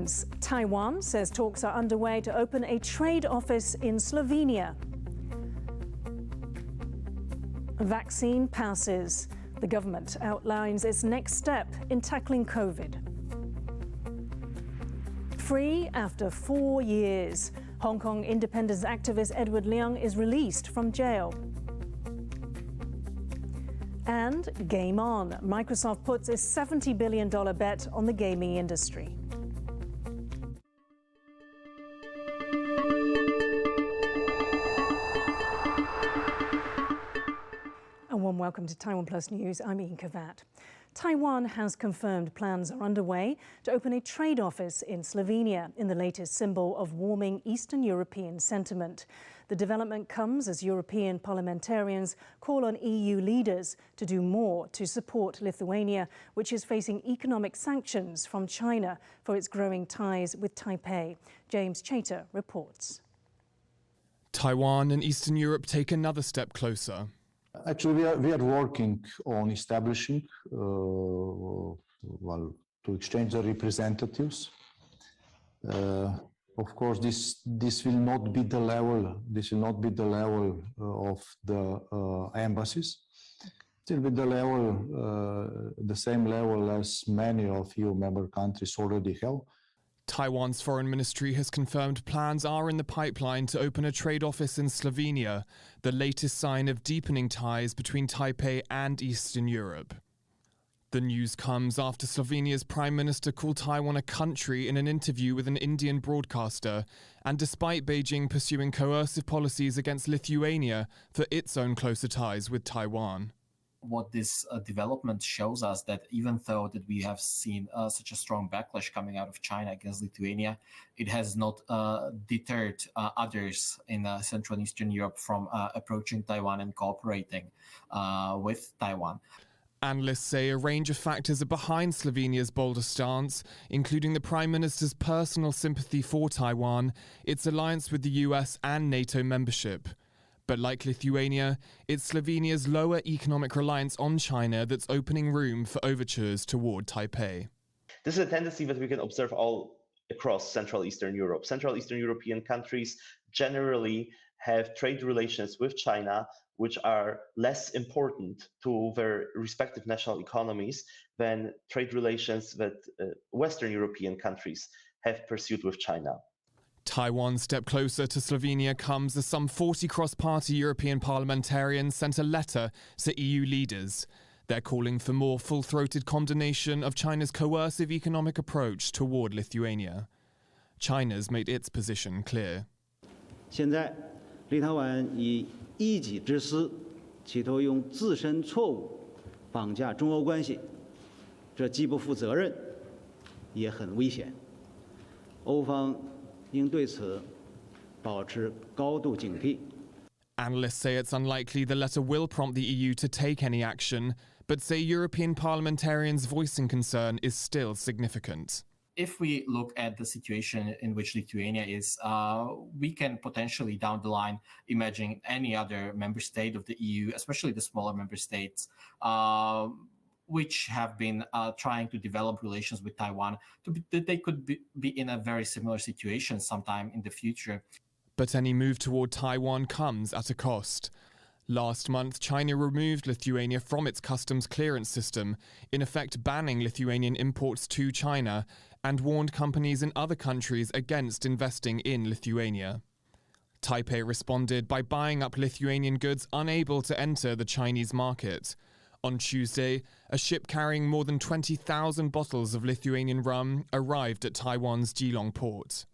Netherlands. Taiwan says talks are underway to open a trade office in Slovenia. Vaccine passes. The government outlines its next step in tackling COVID. Free after 4 years. Hong Kong independence activist Edward Leung is released from jail. And game on. Microsoft puts a $70 billion bet on the gaming industry. A warm welcome to TaiwanPlus News. I'm Yin Khvat. Taiwan has confirmed plans are underway to open a trade office in Slovenia, in the latest symbol of warming Eastern European sentiment. The development comes as European parliamentarians call on EU leaders to do more to support Lithuania, which is facing economic sanctions from China for its growing ties with Taipei. James Chater reports. Taiwan and Eastern Europe take another step closer. Actually, we are working on establishing, to exchange the representatives. Of course, this will not be the level. This will not be the level of the embassies. It will be the level, the same level as many of EU member countries already have. Taiwan's foreign ministry has confirmed plans are in the pipeline to open a trade office in Slovenia, the latest sign of deepening ties between Taipei and Eastern Europe. The news comes after Slovenia's Prime Minister called Taiwan a country in an interview with an Indian broadcaster, and despite Beijing pursuing coercive policies against Lithuania for its own closer ties with Taiwan. What this development shows us that even though that we have seen such a strong backlash coming out of China against Lithuania, it has not deterred others in Central and Eastern Europe from approaching Taiwan and cooperating with Taiwan. Analysts say a range of factors are behind Slovenia's bolder stance, including the Prime Minister's personal sympathy for Taiwan, its alliance with the US and NATO membership. But like Lithuania, it's Slovenia's lower economic reliance on China that's opening room for overtures toward Taipei. This is a tendency that we can observe all across Central Eastern Europe. Central Eastern European countries generally have trade relations with China which are less important to their respective national economies than trade relations that Western European countries have pursued with China. Taiwan's step closer to Slovenia comes as some 40 cross-party European parliamentarians sent a letter to EU leaders. They're calling for more full-throated condemnation of China's coercive economic approach toward Lithuania. China's made its position clear. 现在，立陶宛以一己之私，企图用自身错误绑架中欧关系，这既不负责任，也很危险。欧方应对此保持高度警惕。 Analysts say it's unlikely the letter will prompt the EU to take any action, but say European parliamentarians voicing concern is still significant. If we look at the situation in which Lithuania is, we can potentially down the line imagine any other member state of the EU, especially the smaller member states, which have been trying to develop relations with Taiwan, that they could be in a very similar situation sometime in the future. But any move toward Taiwan comes at a cost. Last month, China removed Lithuania from its customs clearance system, in effect banning Lithuanian imports to China, and warned companies in other countries against investing in Lithuania. Taipei responded by buying up Lithuanian goods unable to enter the Chinese market. On Tuesday, a ship carrying more than 20,000 bottles of Lithuanian rum arrived at Taiwan's Geelong port.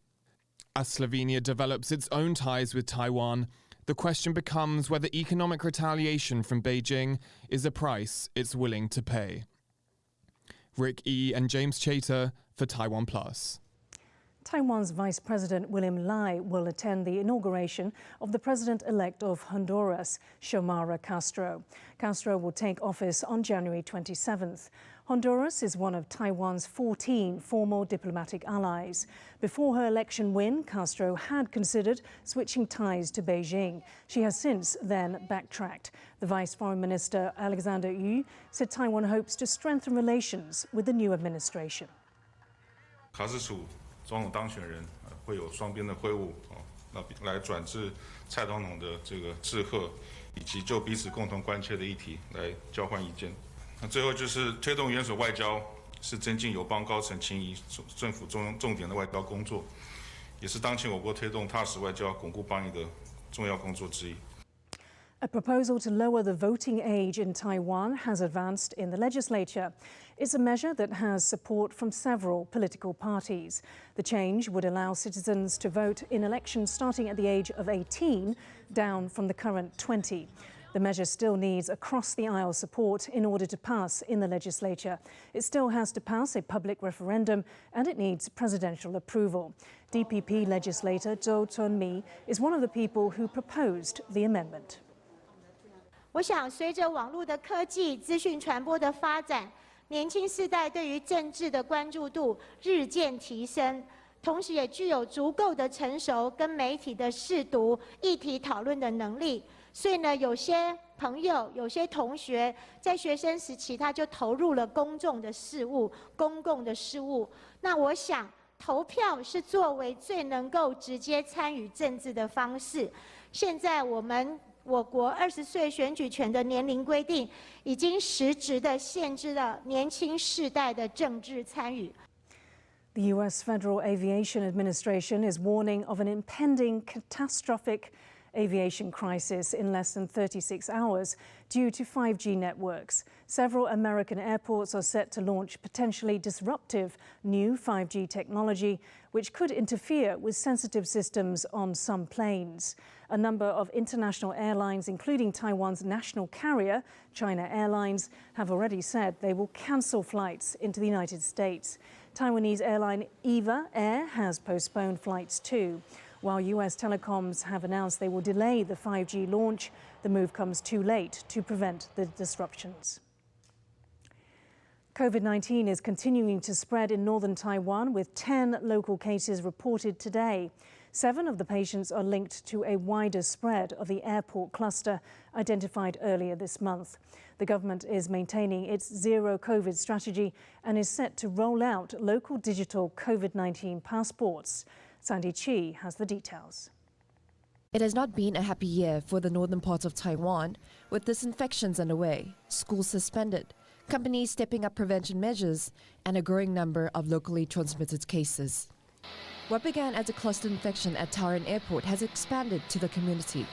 As Slovenia develops its own ties with Taiwan, the question becomes whether economic retaliation from Beijing is a price it's willing to pay. Rick E. and James Chater for TaiwanPlus. Taiwan's Vice President William Lai will attend the inauguration of the president-elect of Honduras, Xiomara Castro. Castro will take office on January 27th. Honduras is one of Taiwan's 14 formal diplomatic allies. Before her election win, Castro had considered switching ties to Beijing. She has since then backtracked. The Vice Foreign Minister Alexander Yu said Taiwan hopes to strengthen relations with the new administration. 总统当选人会有双边的会晤来转至蔡总统的这个致贺，以及就彼此共同关切的议题来交换意见。那最后就是推动元首外交，是增进友邦高层情谊、政府重点的外交工作，也是当前我国推动踏实外交、巩固邦谊的重要工作之一。A proposal to lower the voting age in Taiwan has advanced in the legislature. It's a measure that has support from several political parties. The change would allow citizens to vote in elections starting at the age of 18, down from the current 20. The measure still needs across-the-aisle support in order to pass in the legislature. It still has to pass a public referendum and it needs presidential approval. DPP legislator Zhou Chunmi is one of the people who proposed the amendment. 我想，随着网络的科技、资讯传播的发展，年轻世代对于政治的关注度日渐提升，同时也具有足够的成熟跟媒体的识读、议题讨论的能力。所以呢，有些朋友、有些同学在学生时期他就投入了公众的事务、公共的事务。那我想，投票是作为最能够直接参与政治的方式。现在我国20岁选举权的年龄规定，已经实质地限制了年轻世代的政治参与。The US Federal Aviation Administration is warning of an impending catastrophic aviation crisis in less than 36 hours due to 5G networks. Several American airports are set to launch potentially disruptive new 5G technology, which could interfere with sensitive systems on some planes. A number of international airlines, including Taiwan's national carrier, China Airlines, have already said they will cancel flights into the United States. Taiwanese airline EVA Air has postponed flights too. While US telecoms have announced they will delay the 5G launch, the move comes too late to prevent the disruptions. COVID-19 is continuing to spread in northern Taiwan, with 10 local cases reported today. 7 of the patients are linked to a wider spread of the airport cluster identified earlier this month. The government is maintaining its zero COVID strategy and is set to roll out local digital COVID-19 passports. Sandy Chi has the details. It has not been a happy year for the northern parts of Taiwan, with disinfections underway, schools suspended, companies stepping up prevention measures, and a growing number of locally transmitted cases. What began as a cluster infection at Taiwan Airport has expanded to the community.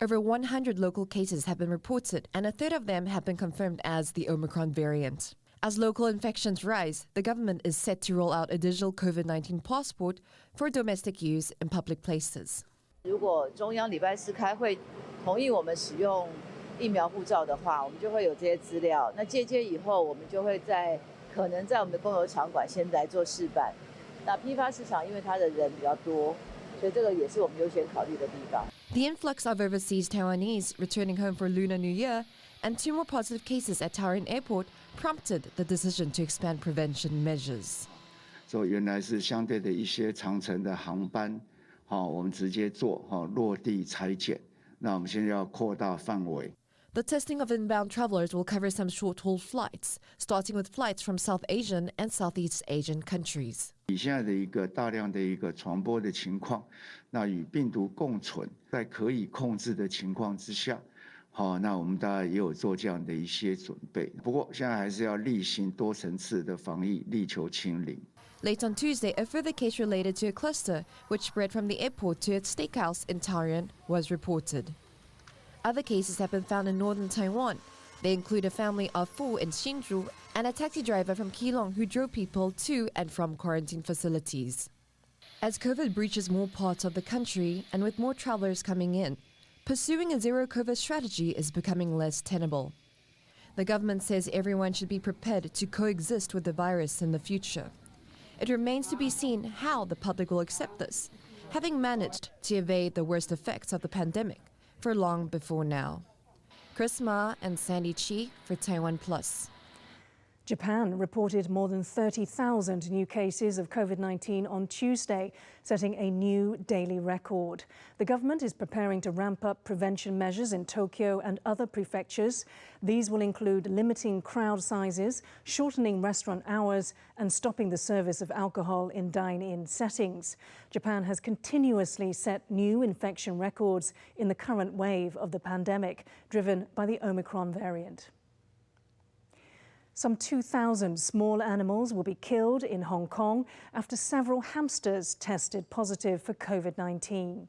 Over 100 local cases have been reported, and a third of them have been confirmed as the Omicron variant. As local infections rise, the government is set to roll out a digital COVID-19 passport for domestic use in public places. 如果中央礼拜四开会同意我们使用疫苗护照的话，我们就会有这些资料。那借鉴以后，我们就会可能在我们的公有场馆先来做示范。那批发市场因为它的人比较多，所以这个也是我们优先考虑的地方。The influx of overseas Taiwanese returning home for Lunar New Year and 2 more positive cases at Taiwan Airport prompted the decision to expand prevention measures. 所以原来是相对的一些长程的航班，我们直接做落地裁剪。那我们现在要扩大范围。The testing of inbound travelers will cover some short-haul flights, starting with flights from South Asian and Southeast Asian countries. 以现在的一个大量的一个传播的情况，那与病毒共存，在可以控制的情况之下，那我们大家也有做这样的一些准备。不过现在还是要例行多层次的防疫，力求清零。Late on Tuesday, a further case related to a cluster, which spread from the airport to its steakhouse in Taiwan, was reported. Other cases have been found in northern Taiwan. They include a family of 4 in Hsinchu and a taxi driver from Keelung who drove people to and from quarantine facilities. As COVID breaches more parts of the country and with more travelers coming in, pursuing a zero-COVID strategy is becoming less tenable. The government says everyone should be prepared to coexist with the virus in the future. It remains to be seen how the public will accept this, having managed to evade the worst effects of the pandemic for long before now. Chris Ma and Sandy Chi for TaiwanPlus. Japan reported more than 30,000 new cases of COVID-19 on Tuesday, setting a new daily record. The government is preparing to ramp up prevention measures in Tokyo and other prefectures. These will include limiting crowd sizes, shortening restaurant hours, and stopping the service of alcohol in dine-in settings. Japan has continuously set new infection records in the current wave of the pandemic, driven by the Omicron variant. Some 2,000 small animals will be killed in Hong Kong after several hamsters tested positive for COVID-19.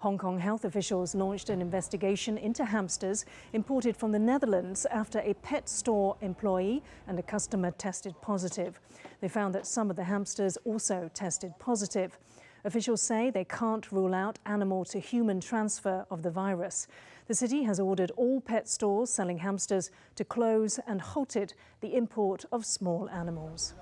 Hong Kong health officials launched an investigation into hamsters imported from the Netherlands after a pet store employee and a customer tested positive. They found that some of the hamsters also tested positive. Officials say they can't rule out animal-to-human transfer of the virus. The city has ordered all pet stores selling hamsters to close and halted the import of small animals.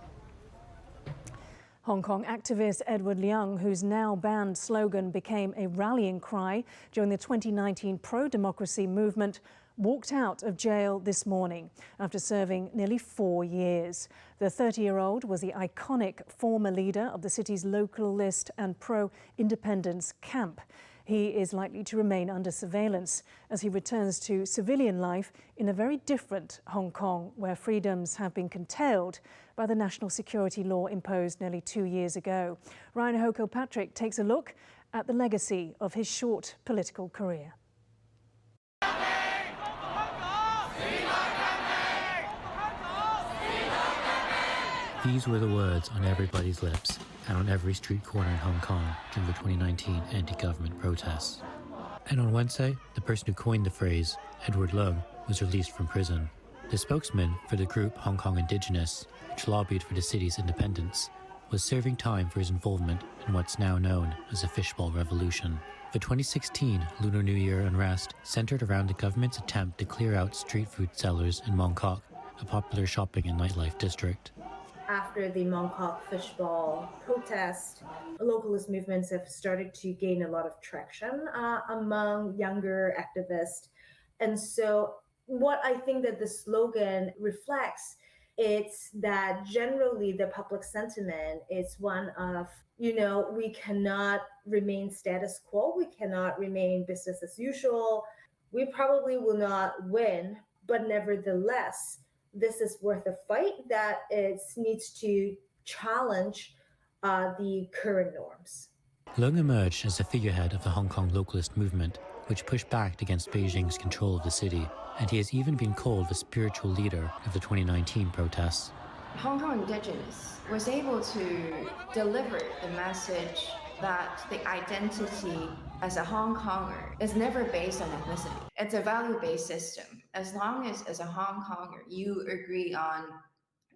Hong Kong activist Edward Leung, whose now banned slogan became a rallying cry during the 2019 pro-democracy movement, walked out of jail this morning after serving nearly 4 years. The 30-year-old was the iconic former leader of the city's localist and pro-independence camp. He is likely to remain under surveillance as he returns to civilian life in a very different Hong Kong, where freedoms have been curtailed by the national security law imposed nearly 2 years ago. Ryan Ho-Kilpatrick takes a look at the legacy of his short political career. These were the words on everybody's lips and on every street corner in Hong Kong during the 2019 anti-government protests. And on Wednesday, the person who coined the phrase, Edward Leung, was released from prison. The spokesman for the group Hong Kong Indigenous, which lobbied for the city's independence, was serving time for his involvement in what's now known as the Fishbowl Revolution. The 2016 Lunar New Year unrest centered around the government's attempt to clear out street food sellers in Mong Kok, a popular shopping and nightlife district. After the Mong Kok fishbowl protest, localist movements have started to gain a lot of traction among younger activists. And so what I think that the slogan reflects, it's that generally the public sentiment is one of, we cannot remain status quo, we cannot remain business as usual. We probably will not win, but nevertheless, this is worth a fight that it needs to challenge the current norms. Leung emerged as the figurehead of the Hong Kong localist movement, which pushed back against Beijing's control of the city, and he has even been called the spiritual leader of the 2019 protests. Hong Kong Indigenous was able to deliver the message that the identity as a Hong Konger is never based on ethnicity. It's a value-based system. As long as a Hong Konger, you agree on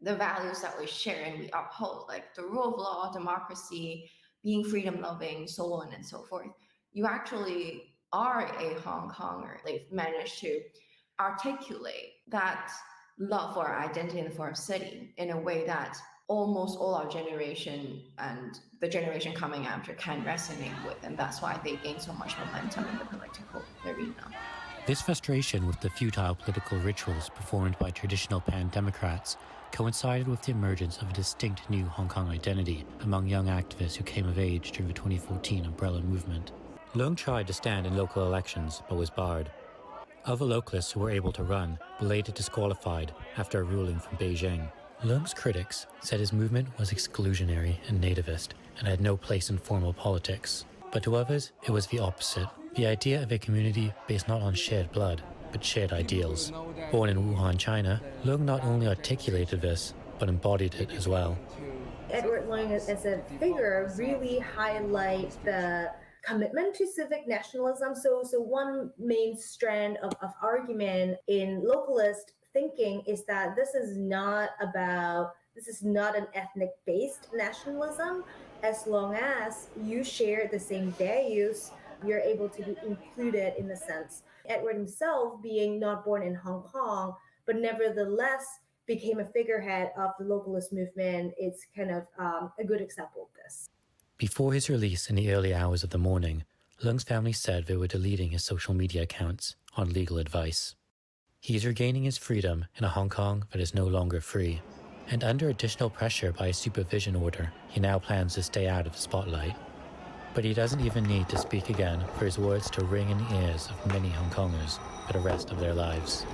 the values that we share and we uphold, like the rule of law, democracy, being freedom-loving, so on and so forth, you actually are a Hong Konger. They've managed to articulate that love for our identity and for our city in a way that almost all our generation and the generation coming after can resonate with, and that's why they gain so much momentum in the political arena. This frustration with the futile political rituals performed by traditional pan-democrats coincided with the emergence of a distinct new Hong Kong identity among young activists who came of age during the 2014 umbrella movement. Leung tried to stand in local elections but was barred. Other localists who were able to run were later disqualified after a ruling from Beijing. Leung's critics said his movement was exclusionary and nativist and had no place in formal politics. But to others, it was the opposite. The idea of a community based not on shared blood, but shared ideals. Born in Wuhan, China, Leung not only articulated this, but embodied it as well. Edward Leung as a figure really highlights the commitment to civic nationalism. So one main strand of argument in localist thinking is that this is not an ethnic-based nationalism. As long as you share the same values, you're able to be included in the sense. Edward himself, being not born in Hong Kong, but nevertheless became a figurehead of the localist movement, it's kind of a good example of this. Before his release in the early hours of the morning, Leung's family said they were deleting his social media accounts on legal advice. He is regaining his freedom in a Hong Kong that is no longer free. And under additional pressure by a supervision order, he now plans to stay out of the spotlight. But he doesn't even need to speak again for his words to ring in the ears of many Hong Kongers for the rest of their lives.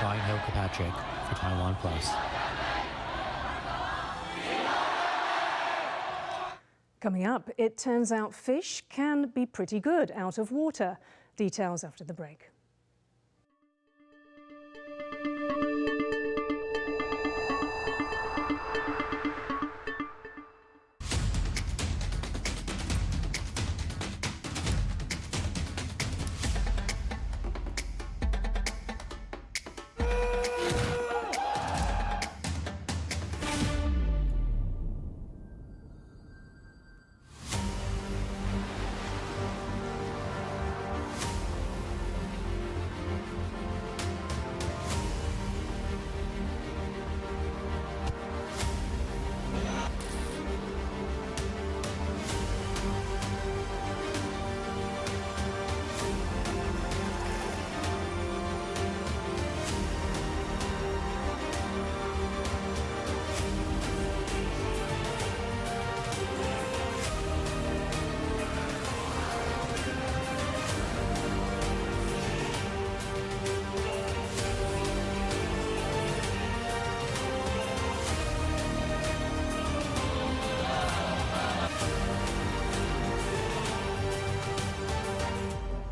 Ryan Hill-Kirkpatrick for TaiwanPlus. Coming up, it turns out fish can be pretty good out of water. Details after the break.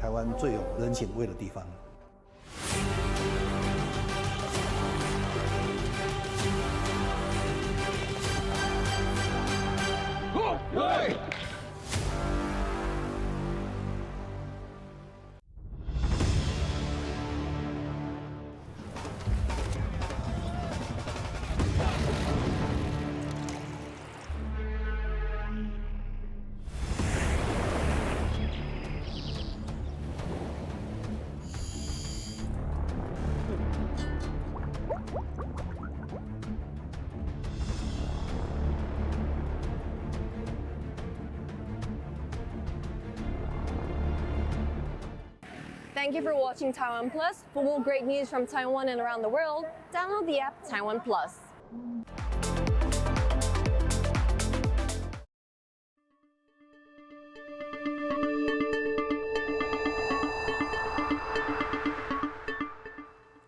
台湾最有人情味的地方。Thank you for watching Taiwan Plus. For more great news from Taiwan and around the world, download the app Taiwan Plus.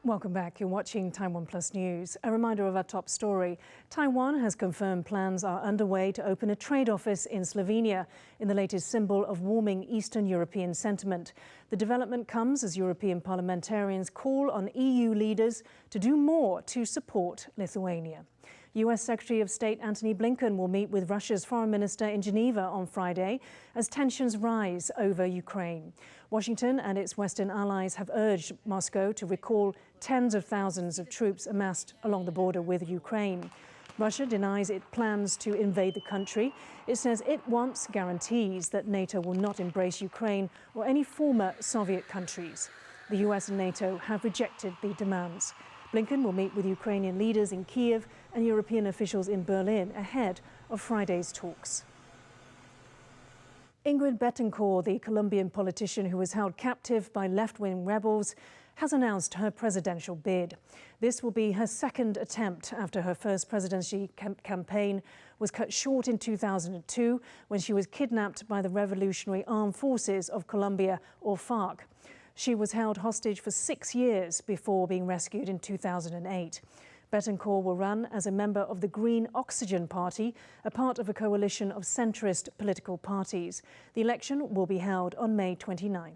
Welcome back. You're watching Taiwan Plus News. A reminder of our top story. Taiwan has confirmed plans are underway to open a trade office in Slovenia in the latest symbol of warming Eastern European sentiment. The development comes as European parliamentarians call on EU leaders to do more to support Lithuania. US Secretary of State Antony Blinken will meet with Russia's foreign minister in Geneva on Friday as tensions rise over Ukraine. Washington and its Western allies have urged Moscow to recall tens of thousands of troops amassed along the border with Ukraine. Russia denies it plans to invade the country. It says it wants guarantees that NATO will not embrace Ukraine or any former Soviet countries. The US and NATO have rejected the demands. Blinken will meet with Ukrainian leaders in Kiev and European officials in Berlin ahead of Friday's talks. Ingrid Betancourt, the Colombian politician who was held captive by left-wing rebels, has announced her presidential bid. This will be her second attempt after her first presidency campaign was cut short in 2002 when she was kidnapped by the Revolutionary Armed Forces of Colombia, or FARC. She was held hostage for 6 years before being rescued in 2008. Betancourt will run as a member of the Green Oxygen Party, a part of a coalition of centrist political parties. The election will be held on May 29th.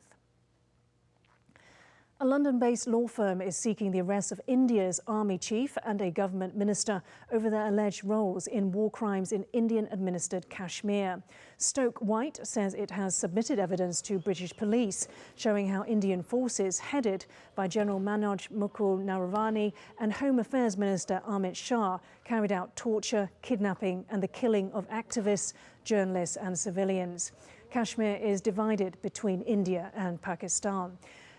A London-based law firm is seeking the arrest of India's army chief and a government minister over their alleged roles in war crimes in Indian-administered Kashmir. Stoke White says it has submitted evidence to British police showing how Indian forces headed by General Manoj Mukul Naravani and Home Affairs Minister Amit Shah carried out torture, kidnapping and the killing of activists, journalists and civilians. Kashmir is divided between India and Pakistan.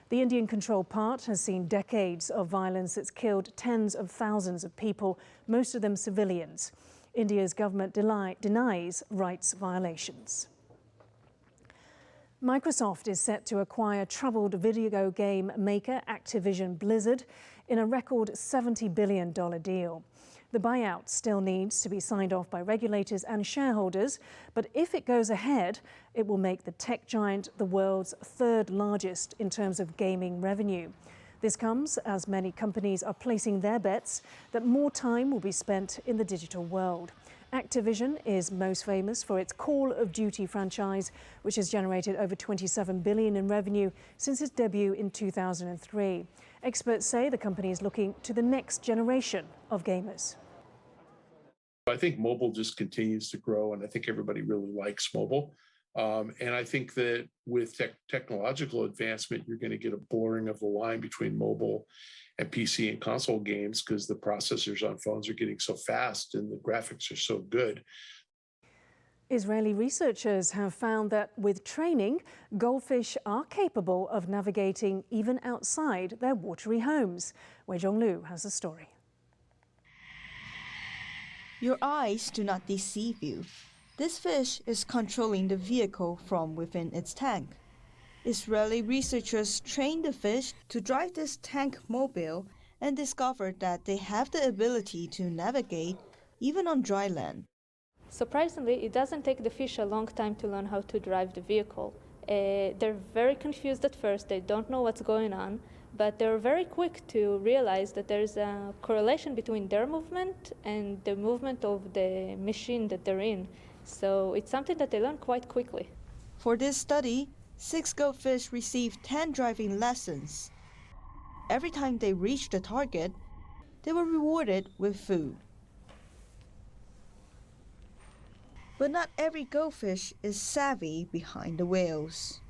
The Indian-controlled part has seen decades of violence that's killed tens of thousands of people, most of them civilians. India's government denies rights violations. Microsoft is set to acquire troubled video game maker Activision Blizzard. in a record $70 billion deal. The buyout still needs to be signed off by regulators and shareholders, but if it goes ahead, it will make the tech giant the world's third largest in terms of gaming revenue. This comes as many companies are placing their bets that more time will be spent in the digital world. Activision is most famous for its Call of Duty franchise, which has generated over $27 billion in revenue since its debut in 2003. Experts say the company is looking to the next generation of gamers. I think mobile just continues to grow, and I think everybody really likes mobile. And I think that with technological advancement, you're going to get a blurring of the line between mobile and PC and console games because the processors on phones are getting so fast and the graphics are so good. Israeli researchers have found that with training, goldfish are capable of navigating even outside their watery homes. Wei Zhonglu has a story. Your eyes do not deceive you. This fish is controlling the vehicle from within its tank. Israeli researchers trained the fish to drive this tank mobile and discovered that they have the ability to navigate even on dry land. Surprisingly, it doesn't take the fish a long time to learn how to drive the vehicle. They're very confused at first, they don't know what's going on, but they're very quick to realize that there's a correlation between their movement and the movement of the machine that they're in. So it's something that they learn quite quickly. For this study, 6 goldfish received 10 driving lessons. Every time they reached the target, they were rewarded with food. But not every goldfish is savvy behind the whales.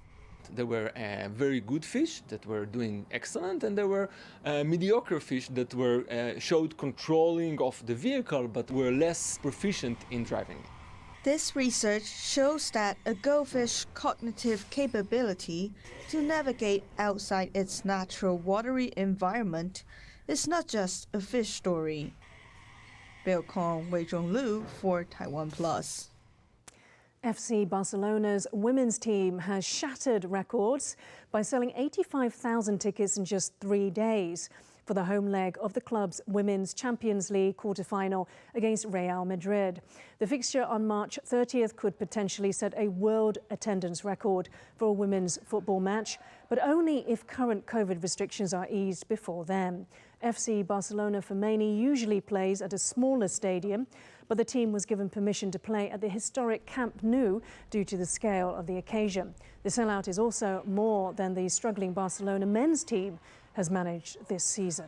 There were very good fish that were doing excellent, and there were mediocre fish that were showed controlling of the vehicle but were less proficient in driving. This research shows that a goldfish's cognitive capability to navigate outside its natural watery environment is not just a fish story. Bill Kong, Wei Zhonglu for TaiwanPlus. FC Barcelona's women's team has shattered records by selling 85,000 tickets in just 3 days for the home leg of the club's Women's Champions League quarter-final against Real Madrid. The fixture on March 30th could potentially set a world attendance record for a women's football match, but only if current COVID restrictions are eased before then. FC Barcelona Femeni usually plays at a smaller stadium, but the team was given permission to play at the historic Camp Nou due to the scale of the occasion. The sellout is also more than the struggling Barcelona men's team has managed this season.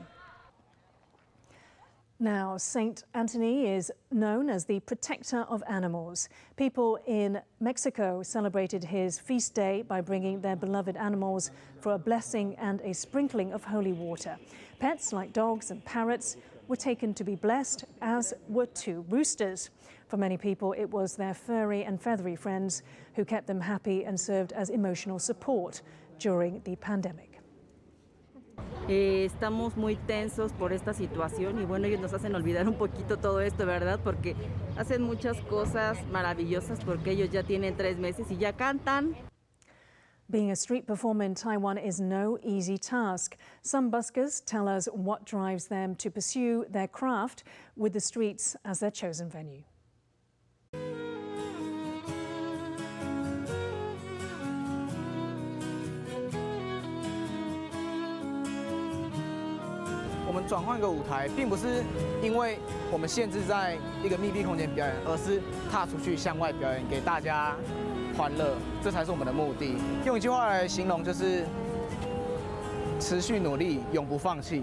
Now, St. Anthony is known as the protector of animals. People in Mexico celebrated his feast day by bringing their beloved animals for a blessing and a sprinkling of holy water. Pets like dogs and parrots were taken to be blessed, as were 2 roosters. For many people, it was their furry and feathery friends who kept them happy and served as emotional support during the pandemic. Estamos muy tensos por esta situación y bueno, ellos nos hacen olvidar un poquito todo esto, ¿verdad? Porque hacen muchas cosas maravillosas porque ellos ya tienen 3 meses y ya cantan. Being a street performer in Taiwan is no easy task. Some buskers tell us what drives them to pursue their craft with the streets as their chosen venue.我们转换个舞台，并不是因为我们限制在一个密闭空间表演，而是踏出去向外表演，给大家欢乐，这才是我们的目的。用一句话来形容，就是持续努力，永不放弃。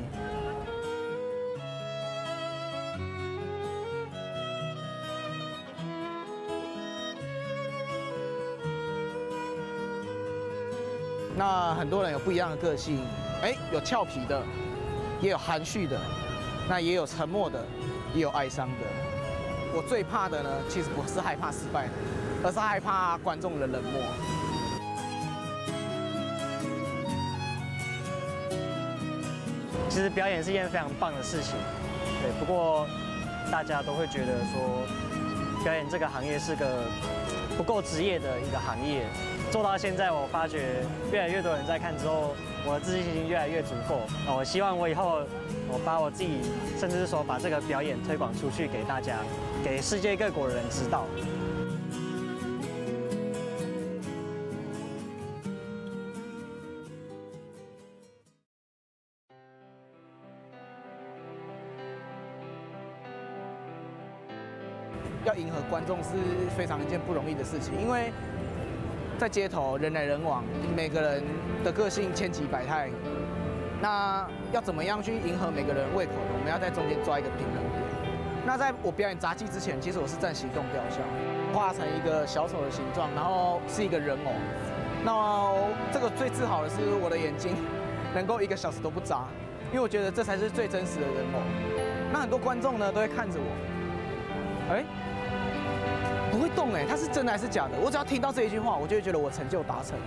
那很多人有不一样的个性，有俏皮的。也有含蓄的，那也有沉默的，也有哀伤的。我最怕的呢，其实不是害怕失败，而是害怕观众的冷漠。其实表演是一件非常棒的事情，对。不过大家都会觉得说，表演这个行业是个不够职业的一个行业。做到现在，我发觉越来越多人在看之后，我的自信心越来越足够。我希望我以后我把我自己，甚至是说把这个表演推广出去给大家，给世界各国的人知道。要迎合观众是非常一件不容易的事情，因为在街头人来人往，每个人的个性千奇百态。那要怎么样去迎合每个人胃口呢？我们要在中间抓一个平衡点。那在我表演杂技之前，其实我是站行动雕像，画成一个小丑的形状，然后是一个人偶。那这个最自豪的是我的眼睛能够1个小时都不眨，因为我觉得这才是最真实的人偶。那很多观众呢都会看着我，不会动他是真的还是假的？我只要听到这一句话，我就会觉得我成就达成了。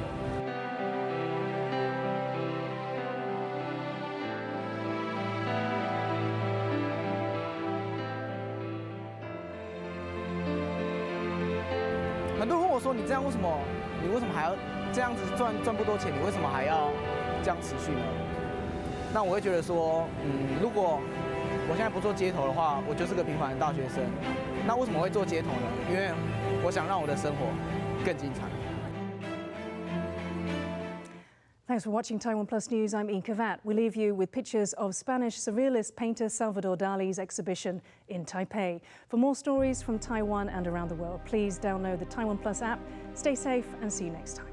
很多人问我说：“你这样为什么？你为什么还要这样子赚不多钱？你为什么还要这样持续呢？”那我会觉得说，如果我现在不做街头的话，我就是个平凡的大学生。那为什么会做街头呢？因为我想让我的生活更精彩。Thanks for watching TaiwanPlus News. I'm Yin Khvat. We leave you with pictures of Spanish surrealist painter Salvador Dali's exhibition in Taipei. For more stories from Taiwan and around the world, please download the TaiwanPlus app. Stay safe and see you next time.